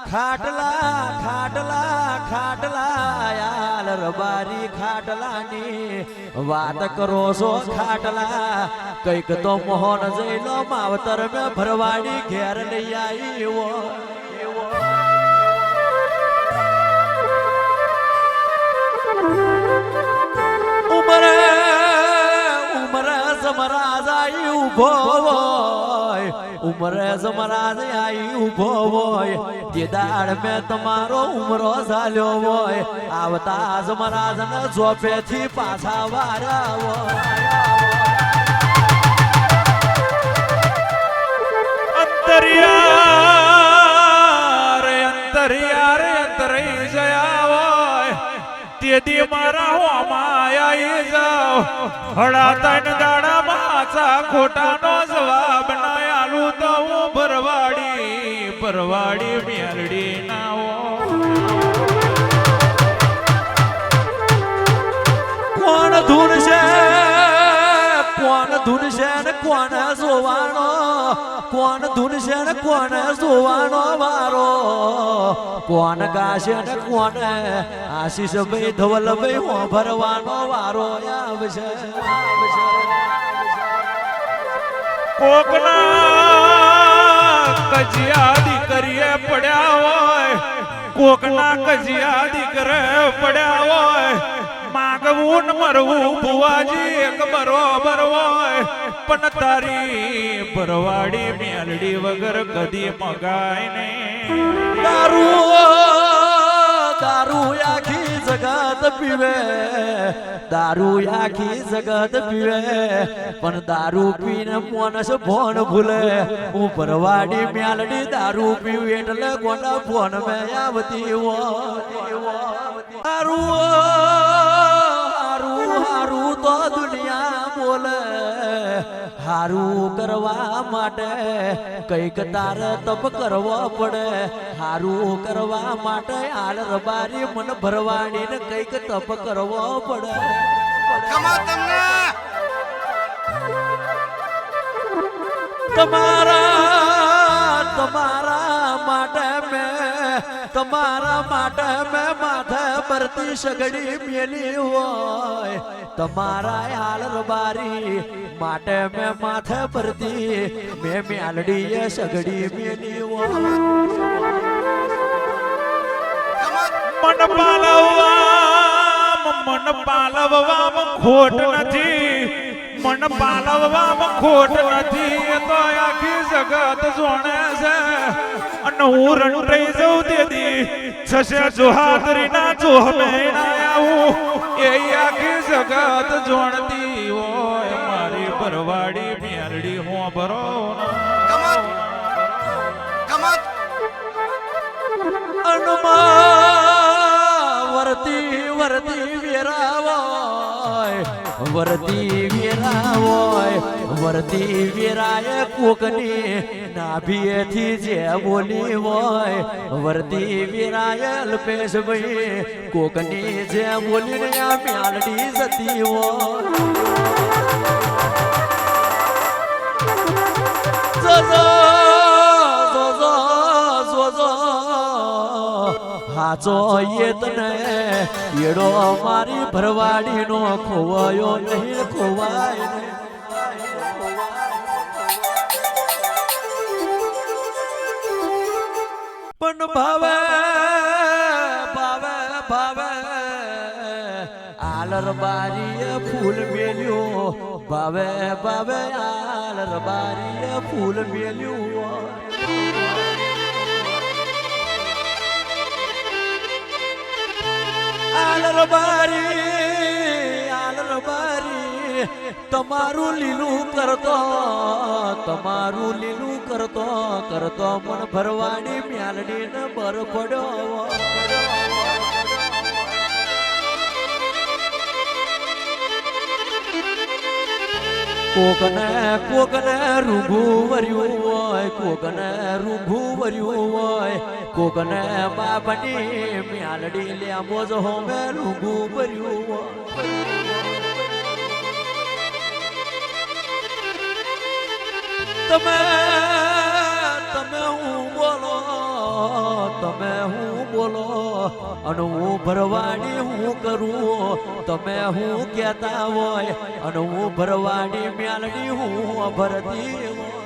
ખાટલા ખાટલા ખાટલા યાર રબારી ખાટલાની વાત કરો છો ખાટલા કઈક તો મોહન જઈ લો માવતર મેં ભરવાડી ઘેર લઈ આવી ઉમરે ઉમરે સમરાજ આવી ઉભો હોય ઉમરે સમરાજ આવી ઉભો હોય દીદાર મેં તમારો ઉમરો ઝાલ્યો હોય આવતા સમરાજ ને જોપેથી પાછા વાર્યા હોય અંતરિયા રે અંતરી જયા હોય તેથી મારા હોમાં આવી જાઓ હડા તન દાડા માછા ખોટાનો જવાબ ના આલું તો હું ભરવાડી મેલડી નાઓ કોણ ધૂનશે ને કોણ જોવાનો કોણ ધૂનશે ને કોણ જોવાનો વારો કોણ ગાશે ને કોણ આશીષ ભાઈ ધવલ ભાઈ હો ભરવાનો વારો આવશે કોકના કજિયા દીકરીએ પડ્યા હોય કોકના કજિયા દીકરે પડ્યા હોય માગવું ને મરવું બુવાજી એક બરોબર હોય પણ તારી ભરવાડી મેલડી વગર કદી મગાય ને દારૂ આખી જગત પીવે દારૂ આખી જગત પીવે પણ દારૂ પીને માણસ ભોન ભૂલે હું ભરવાડી મેલડી દારૂ પીવું એટલે કોના ભોન મેં આવતી હારું તો દુનિયા બોલે હારું કરવા માટે કઈક તારે તપ કરવો પડે હારું કરવા માટે હાલ રબારી મન ભરવાડી ને કઈક તપ કરવો પડે તમારા માટે મેં માથે ભરતી સગડી મેલી હોય તમારા હાલ રબારી માટે મેં માથે ભરતી મેં મેલડીએ સગડી મેલી હોય મન પાલવવામાં ખોટ નથી મન પાલવવામાં ખોટ નથી એ તો આખી જગત જોણે છે અને હું રંટાઈ જઉં દેદી છસે જોહાદરી ના જોહમે ના આવું એ આખી જગત જોણતી હોય મારી ભરવાડી મેલડી હું ભરો વરતી વેરાવોય વરતી વેરાય કોકની નાભીએથી જે બોલી હોય વરતી વેરાય અલ્પેશ ભાઈ કોકની જે બોલીને આ મેલડી જતી હોય હાચો તને એડો મારી ભરવાડી નો ખોવાયો નહીં ખોવાય પણ ભાવે આલર બારીએ ફૂલ મેલ્યો ભાવે આલર બારીએ ફૂલ મેલ્યું આલરબારી તમારું લીલું કરતો મન ભરવાડી મેલડી ને બર પડ્યો કોકને રૂભું વર્યું હોય કોકને બાપની મેલડી લેમો જ હોમે રૂભું વર્યું હોય તમે તમે હું બોલો તમે હું બોલો અને હું ભરવાડી હું કરું તમે હું કહેતા હોય અને હું ભરવાડી મેલડી હું ભરતી હોય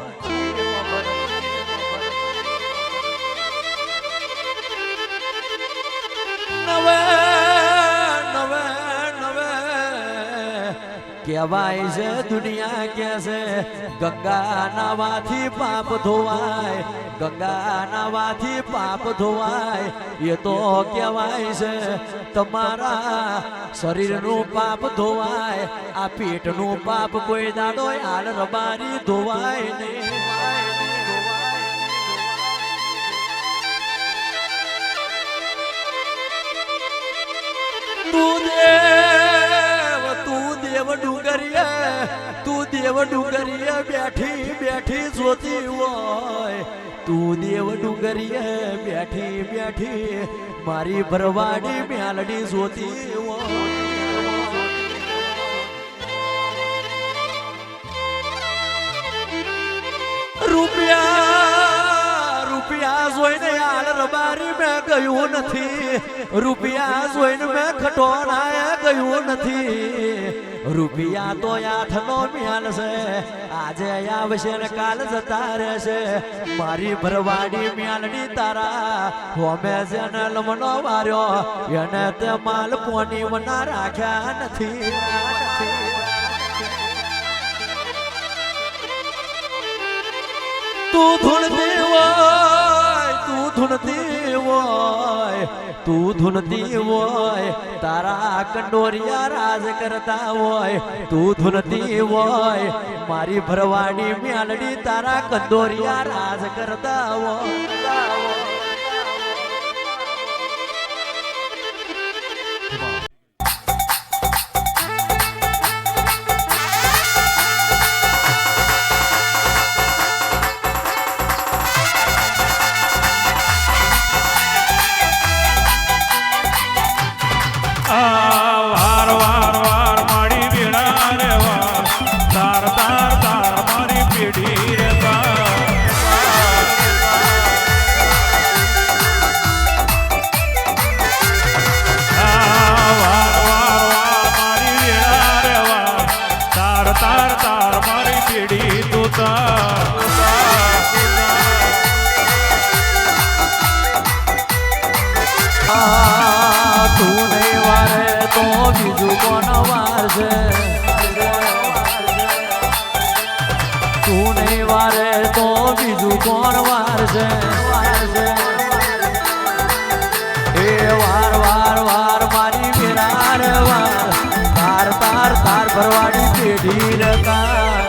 નવે નવે નવે કહેવાય છે દુનિયા કે છે ગંગા નાવાથી પાપ ધોવાય ગંગા નાવાથી પાપ ધોવાય એ તો કહેવાય છે તમારા શરીરનું પાપ ધોવાય આ પેટનું પાપ કોઈ દાડો હાલ રબારી ધોવાય નહીં તું દેવ ડુંગરીએ બેઠી બેઠી જોતી હોય તું દેવ ડુંગરીએ બેઠી બેઠી મારી ભરવાડી મેલડી જોતી હોય રૂપિયા જોઈને યાર રબારી મેં ગયું નથી રૂપિયા જોઈને મેં ખટોણાએ ગયું નથી રૂપિયા તો આઠનો મેલ છે આજે આવશે ને કાલ જતા રહેશે મારી ભરવાડી મેલડી તારા હોમે જેને લમણો વાર્યો એને તે માલ પોની વના રાખ્યા નથી તું ધૂણતી હોય તારા કંડોરિયા રાજ કરતા હોય તું ધૂનતી હોય મારી ભરવાડી મેલડી તારા કંડોરિયા રાજ કરતા હોય વાર વાર વાર મારી વીણા રે વાર તાર તાર તાર મારી પીડી રે વાર વાર વાર મારી વીણા રે વાર તાર તાર તાર મારી પીડી તું તું નહીં વારે તો બીજું કોણ વારશે તું નહીં વારે તો બીજું કોણ વારશે એ વાર વાર વાર મારી વિરાર વાર તાર તાર તાર ભરવાડી પેઢી રે તાર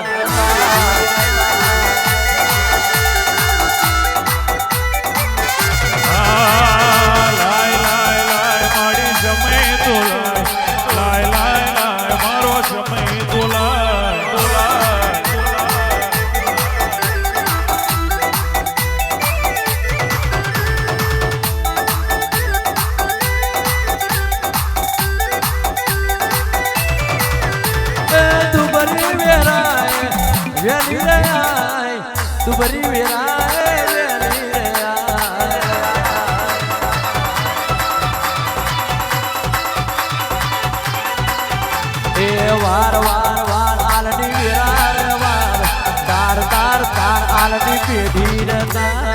વેલી રે આય તું બરી વેરાય વેલી રે આય એ વાર વાર વાર આલની વેરા રે વાર તાર તાર તાર આલની પેઢી રે તાર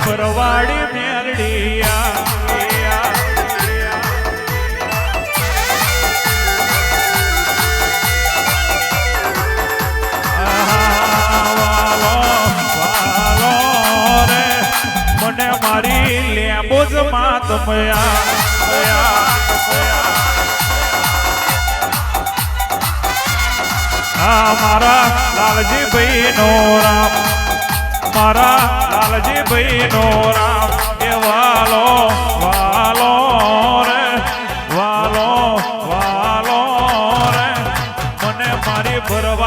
ભરવાડી મેલડિયા વાલો રે મને મારી લેબો જ માતમયા મારા લાલજી ભાઈ નો રામ મારા લાલજી ભાઈ નો રામ એ વાલો વાલો રે વાલો વાલો રે મને મારી ભરવા